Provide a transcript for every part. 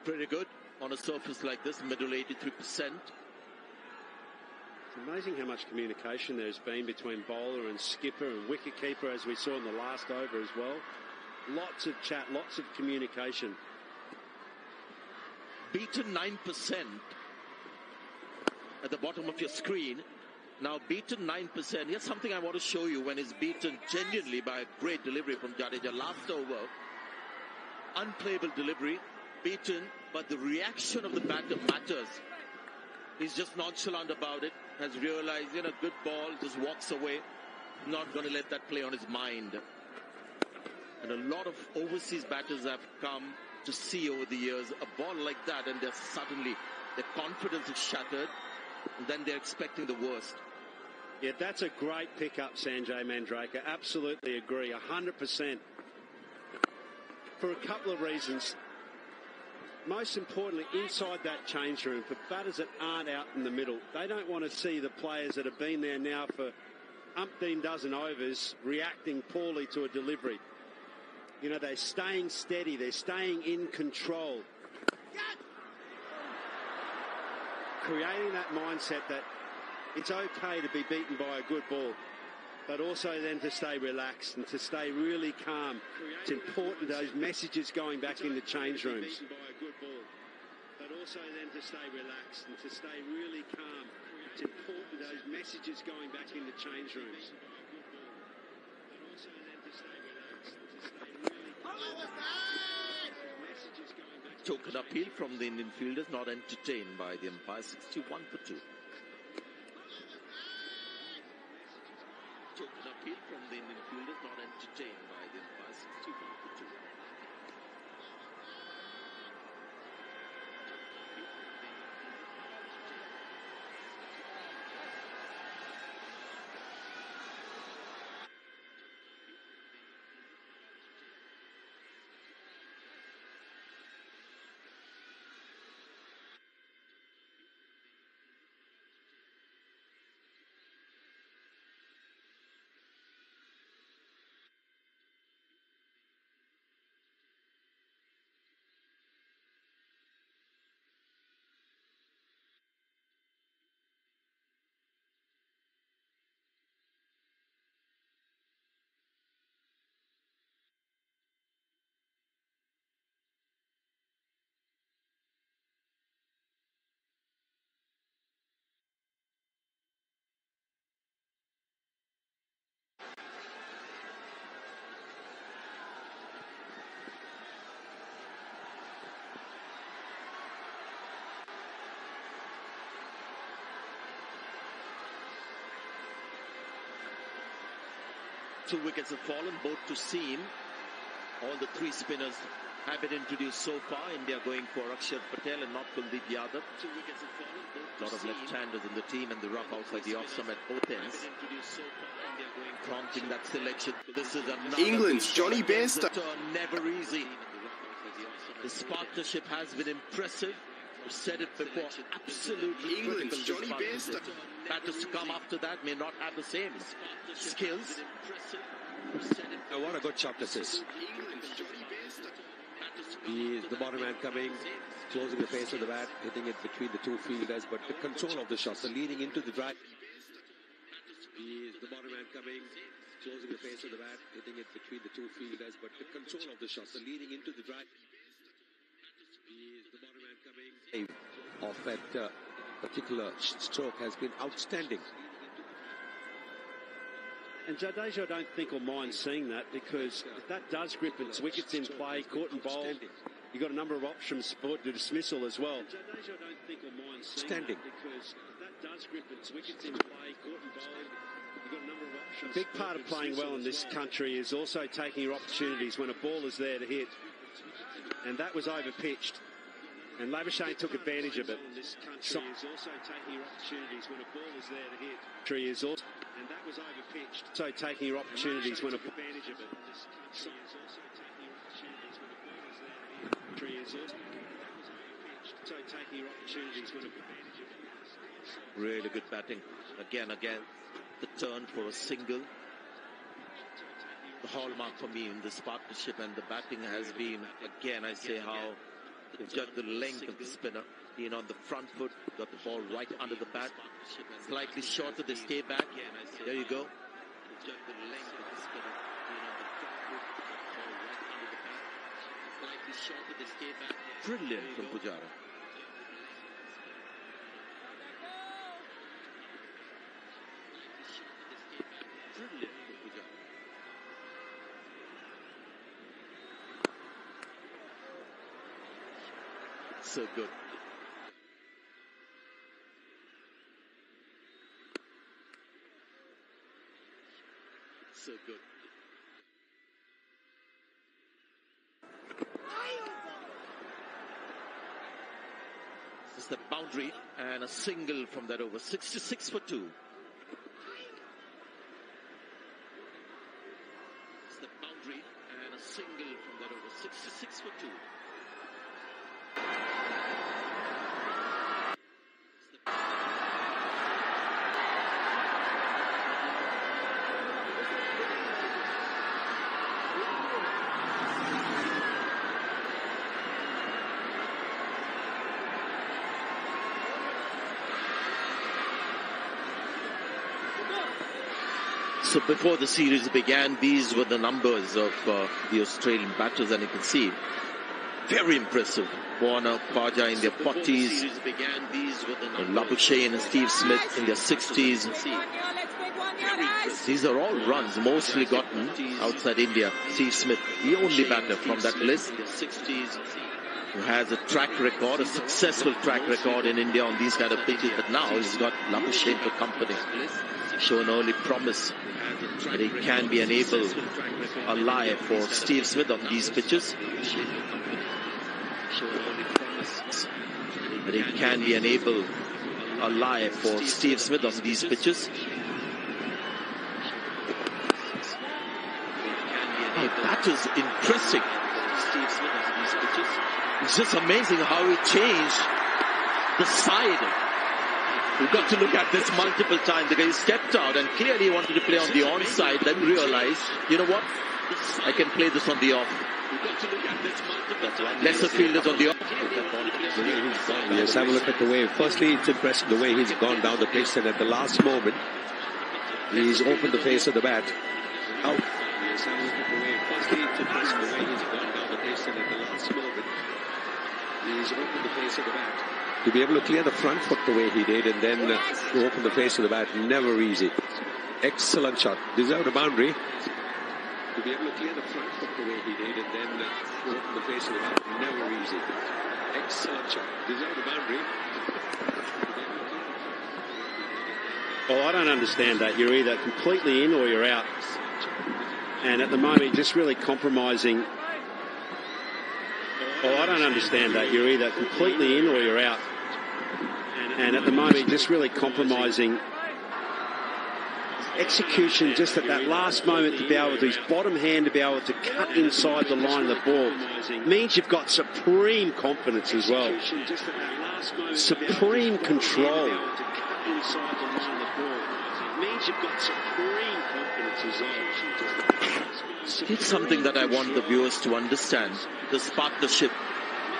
pretty good on a surface like this, middle 83%. It's amazing how much communication there's been between bowler and skipper and wicketkeeper, as we saw in the last over as well. Lots of chat, lots of communication. Beaten 9% at the bottom of your screen. Now beaten 9%. Here's something I want to show you when he's beaten genuinely by a great delivery from Jadeja. Last over, unplayable delivery, beaten, but the reaction of the batter matters. He's just nonchalant about it, has realized, good ball, just walks away, not going to let that play on his mind. And a lot of overseas batters have come to see over the years a ball like that, and suddenly their confidence is shattered, and then they're expecting the worst. Yeah, that's a great pickup, Sanjay Mandrake. Absolutely agree, 100%. For a couple of reasons. Most importantly, inside that change room, for batters that aren't out in the middle, they don't want to see the players that have been there now for umpteen dozen overs reacting poorly to a delivery. They're staying steady, they're staying in control. Creating that mindset that it's okay to be beaten by a good ball, but also then to stay relaxed and to stay really calm. It's important, those messages going back in the change rooms. But also then to stay relaxed and to stay really calm. It's important, those messages going back in the change rooms. But also then to stay relaxed and to stay really calm. Token appeal from the Indian fielders, not entertained by the umpire, 61 for 2. Token appeal from the Indian fielders, not entertained by the umpire, 61 for 2. Two wickets have fallen, both to seam. All the three spinners have been introduced so far. India going for Akshar Patel and not Kuldeep Yadav. Two wickets have fallen, both to lot of left-handers in the team, and the rough outside the off-stump at both ends. Prompting that selection. This is another England's Johnny Bairstow. Never easy. This partnership has been impressive. I've said it before, absolutely England's Johnny Bairstow. Batters to come after that may not have the same skills. And what a good shot this is. He is the bottom man coming, closing the face of the bat, hitting it between the two fielders, but the control of the shots, the leading into the drive. He is the bottom man coming, closing the face of the bat, hitting it between the two fielders, but the control of the shots, the leading into the drive. He is the bottom man coming. Of that particular stroke has been outstanding. And Jadeja, I don't think will mind seeing that, because if that does grip and its wickets in play, caught and bowled, you've got a number of options for the dismissal as well. Jadeja, I don't think will mind seeing that, because if that does grip and its wickets in play, caught and bowled, you've got a number of options. A big part of playing well in this country is also taking your opportunities when a ball is there to hit. And that was over-pitched. And Labuschagne took advantage of it. This country is also taking your opportunities when a ball is there to hit. Is also, and that was over-pitched. So taking your opportunities when a advantage of it. This country is also taking your opportunities when a ball is there to hit. Is also, that was over-pitched. So taking your opportunities when a advantage of it. Really good batting. Again, the turn for a single. The hallmark for me in this partnership, and the batting has been, again, I say how Judge the length of the spinner. In on the front foot, got the ball right under the bat. Slightly shorter, they stay back. There you go. Judge the length of the spinner. In on the front foot, got the ball right under the bat. Slightly shorter, they stay back. Brilliant from Pujara. Brilliant from Pujara. So good. So good. This is the boundary and a single from that over. 66 for 2. This is the boundary and a single from that over. 66 for 2. So before the series began, these were the numbers of the Australian batters, and you can see, very impressive. Warner, Khawaja in their 40s, Labuschagne and Steve Smith in their 60s. These are all runs mostly gotten outside India. Steve Smith, the only batter from that list who has a track record, a successful track record in India on these kind of pitches, but now he's got Labuschagne for company. Shown early promise that he can be an able ally for Steve Smith on these pitches. That he can be an able ally for Steve Smith on these pitches. Oh, that is impressive. It's just amazing how he changed the side. We've got to look at this multiple times. The guy stepped out and clearly wanted to play on the onside, then realized, you know what, I can play this on the off. Lesser fielders on the off. Yes, have a look at the way. Firstly, it's impressive the way he's gone down the pitch, and at the last moment, he's opened the face of the bat. Out. Yes, have a look at the way. Firstly, it's impressive the way he's gone down the pitch, and at the last moment, he's opened the face of the bat. To be able to clear the front foot the way he did and then to open the face of the bat, never easy. Excellent shot. Deserved a boundary. To be able to clear the front foot the way he did and then to open the face of the bat, never easy. Excellent shot. Deserved a boundary. Well, I don't understand that. You're either completely in or you're out. And at the moment, just really compromising. Well, I don't understand that. You're either completely in or you're out. And at the moment, just really compromising execution just at that last moment to be able to, his bottom hand to be able to cut inside the line of the ball. Means you've got supreme confidence as well. Supreme control. Means you've got supreme confidence as well. It's something that I want the viewers to understand. This partnership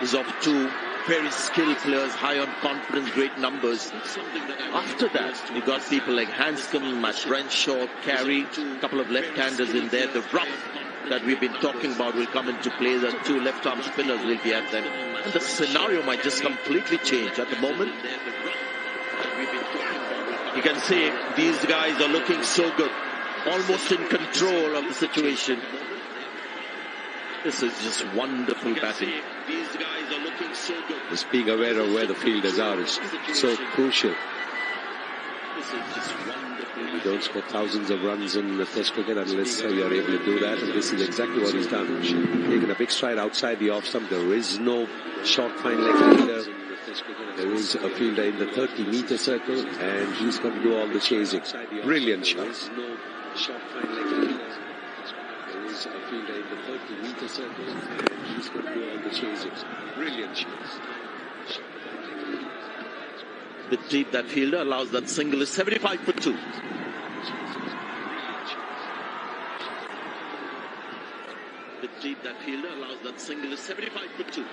is of two very skilled players, high on confidence, great numbers. After that, you got people like Hanscom, Matt Renshaw, Carey, a couple of left-handers in there. The rough that we've been talking about will come into play. The two left-arm spinners will be at them. And the scenario might just completely change. At the moment, you can see these guys are looking so good, almost in control of the situation. This is just wonderful batting. These guys are looking so good. Just being aware of where the fielders are is so crucial. This is just wonderful. You don't score thousands of runs in the Test cricket unless you are able to do that, and this is exactly what he's done. Taking a big stride outside the off stump. There is no short fine leg fielder. There is a fielder in the 30-meter circle, and he's going to do all the chasing. Brilliant shots. Short fine leg fielder. There is a fielder in the 30-meter circle, and he's going to do all the chasing. Brilliant shots. The deep that fielder allows that single is 75 for 2. The deep that fielder allows that single is 75 for 2.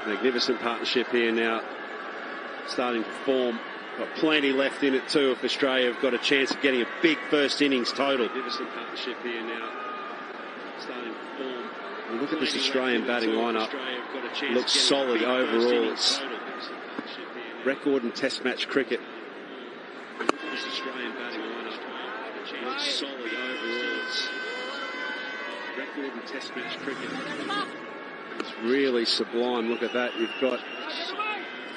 Magnificent partnership here now, starting to form. Got plenty left in it too if Australia have got a chance of getting a big first innings total. Magnificent partnership here now, starting to form. And look at this Australian batting lineup. Looks solid overall. It's record in Test match cricket. Look at this Australian batting lineup. Looks solid overall. It's record in Test match cricket. It's really sublime. Look at that. You've got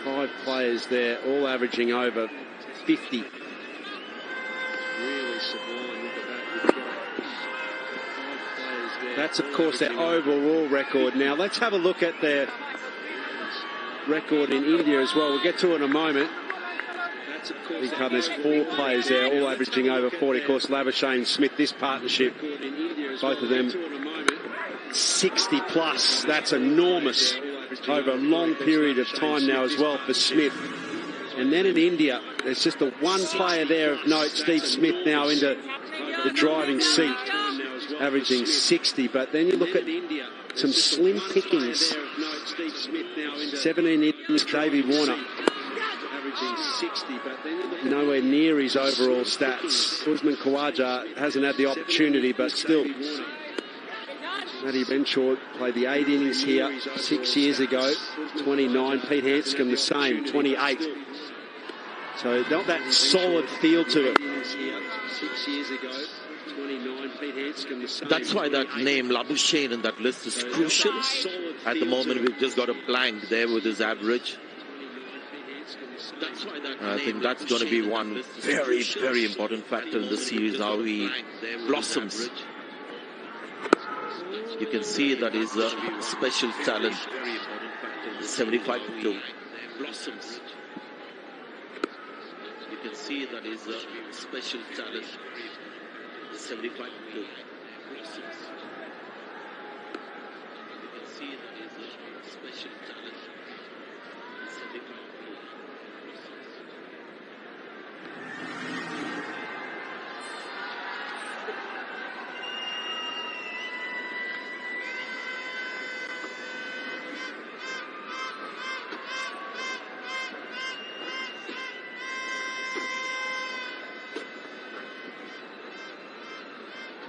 5 players there, all averaging over 50. It's really sublime. Look at that. You've got 5 players there. That's, of course, their overall record. Now, let's have a look at their record in India as well. We'll get to it in a moment. There's 4 players there, all averaging over 40. Of course, Labuschagne and Smith, this partnership, both of them 60 plus. That's enormous over a long period of time now as well for Smith. And then in India, there's just the one player there of note, Steve Smith, now into the driving seat, averaging 60. But then you look at some slim pickings. 17 innings, Davey Warner, averaging 60, but nowhere near his overall stats. Usman Khawaja hasn't had the opportunity, but still. Matty Renshaw played the 8 innings here 6 years ago, 29. Pete Hanscom the same, 28. So not that solid feel to it. 6 years ago, 29. Pete Hanscom the same. That's why that name Labuschagne in that list is crucial. At the moment, we've just got a blank there with his average. I think that's going to be one very, very important factor in the series, how he blossoms. You can see that he's a special talent. 75-2. Blossoms. You can see that he's a special talent. 75-2. Blossoms. You can see that he's a special talent. 75-2.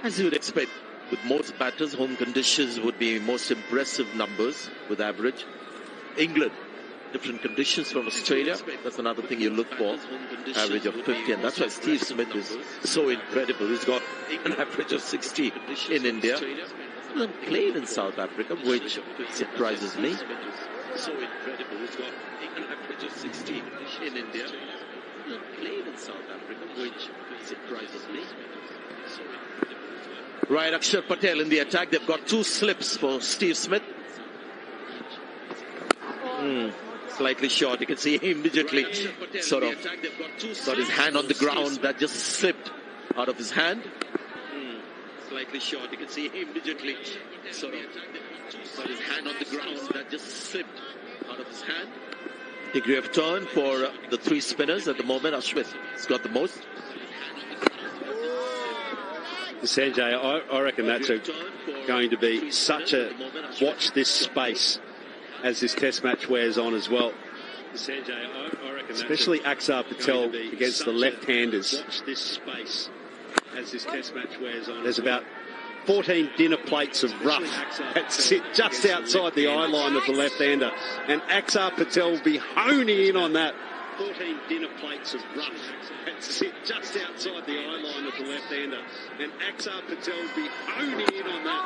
As you would expect, with most batters, home conditions would be most impressive numbers with average. England, different conditions from Australia. That's another thing you look for, average of 50. And that's why Steve Smith is so incredible. He's got an average of 60 in India. He hasn't played in South Africa, which surprises me. So incredible. He's got an average of 60 in India. He hasn't played in South Africa, which surprises me. Right, Akshar Patel in the attack. They've got 2 slips for Steve Smith. Slightly short. You can see he immediately sort of got his hand on the ground. That just slipped out of his hand. Slightly short. You can see he immediately sort of got his hand on the ground. That just slipped out of his hand. Degree of turn for the 3 spinners at the moment. Ashwin has got the most. Sanjay, I reckon that's going to be such a watch this space as this test match wears on as well. Sanjay, I reckon especially Akshar Patel against the left-handers. Watch this space as this test match wears on. There's about 14 dinner plates of rough that sit just outside the eye line of the left-hander. And Akshar Patel will be honing in on that. 14 dinner plates of rough that sit just outside the eye line of the left-hander. And Akshar Patel will be honing in on that.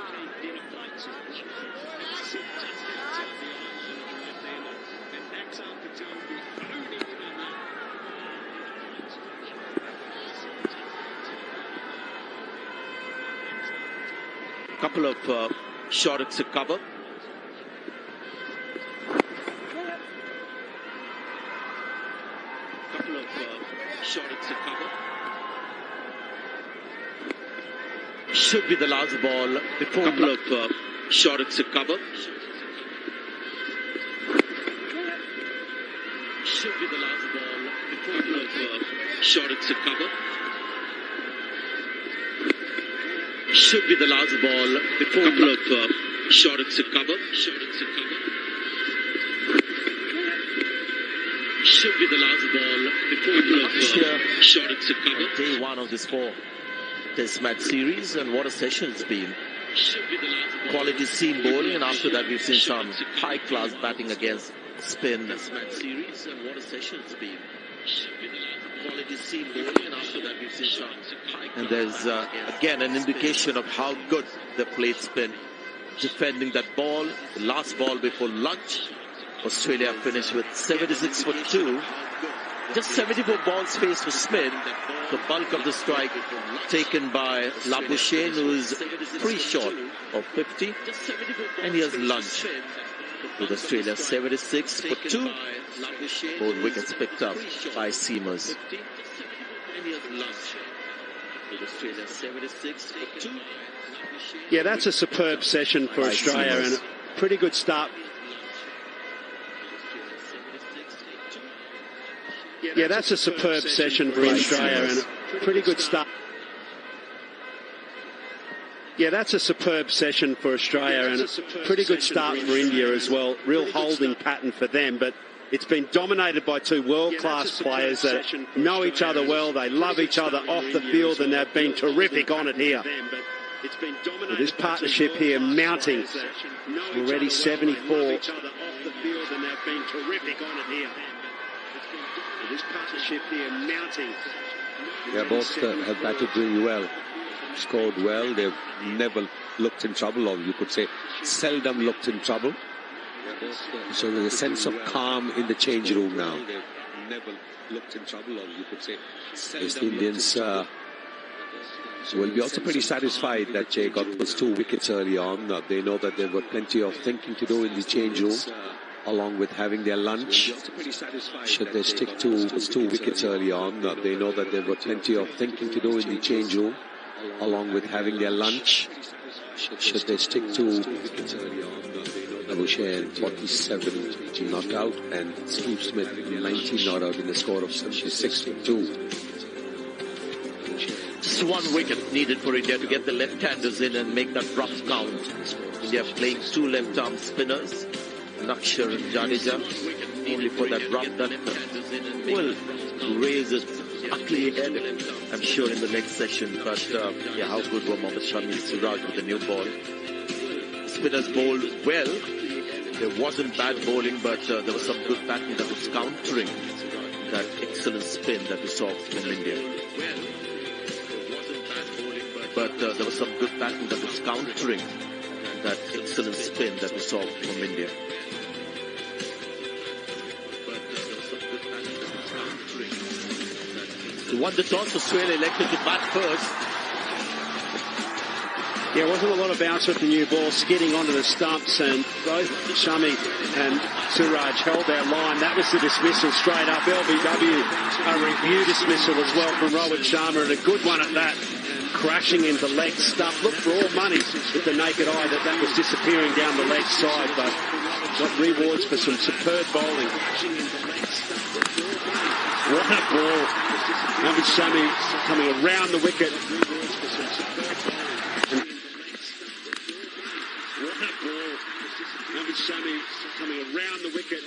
14 dinner plates of rough that sit just outside the eye line of the left-hander. And Akshar Patel will be honing in on that. Couple of shorts to cover. Shorts to cover. Should be the last ball before couple of shorts to cover. Should be the last ball before couple of shorts to cover. Should be the last ball before couple of shorts to cover. Shorts to cover. Should be the last ball before the shot it's recovered. Day one of this 4 Test match series, and what a session it's been. Quality seam bowling, and after that we've seen some high-class batting against spin. Test match series, and what a session it's been. Quality seam bowling, and after that we've seen some high-class. And there's again an indication of how good the played spin. Defending that ball, the last ball before lunch. Australia finished with 76 for 2. Just 74 balls faced for Smith. The bulk of the strike taken by Labuschagne, who is pretty short of 50. And he has lunch with Australia 76 for 2. Both wickets picked up by seamers. Yeah, that's a superb session for Australia and a pretty good start. Yeah, that's a superb session for Australia and a pretty good start. Yeah, that's a superb session for Australia and a pretty good start for India as well. Real holding pattern for them, but it's been dominated by two world-class players that know each other well. They love each other off the field, and they've been terrific on it here. With this partnership here mounting, already 74. This partnership here mounting. Yeah, both have batted really well, scored well. They've never looked in trouble, or you could say seldom looked in trouble. So there's a sense of calm in the change room now. Never looked in trouble, or you could say the Indians will be also pretty satisfied that they got those 2 wickets early on. They know that they've got plenty of thinking to do in the change room, along with having their lunch. Should they stick to those 2 wickets early on, they know that they've got plenty of thinking to do in the change room, along with having their lunch. Should they stick to wickets early on, Labuschagne 47 not out, and Steve Smith 19 not out in a score of 76 for 2. Just 1 wicket needed for India to get the left-handers in and make that rough count. India playing 2 left-arm spinners, Nakshar and Jadeja, only for that rough that will raise it ugly head, I'm sure, in the next session. But yeah, how good were Mohammad Shami and Siraj with the new ball? Spinners bowled well. There wasn't bad bowling, but there was some good batting that was countering that excellent spin that we saw from India. But there was some good batting that was countering that excellent spin that we saw from India. Who won the toss? Australia elected to bat first. Yeah, it wasn't a lot of bounce with the new ball, skidding onto the stumps, and both Shami and Siraj held their line. That was the dismissal straight up. LBW, a review dismissal as well from Rohit Sharma, and a good one at that. Crashing into leg stump. Looked for all money with the naked eye that was disappearing down the leg side, but got rewards for some superb bowling. What a ball. Mohammad Shami coming around the wicket. What a ball. Mohammad Shami coming around the wicket.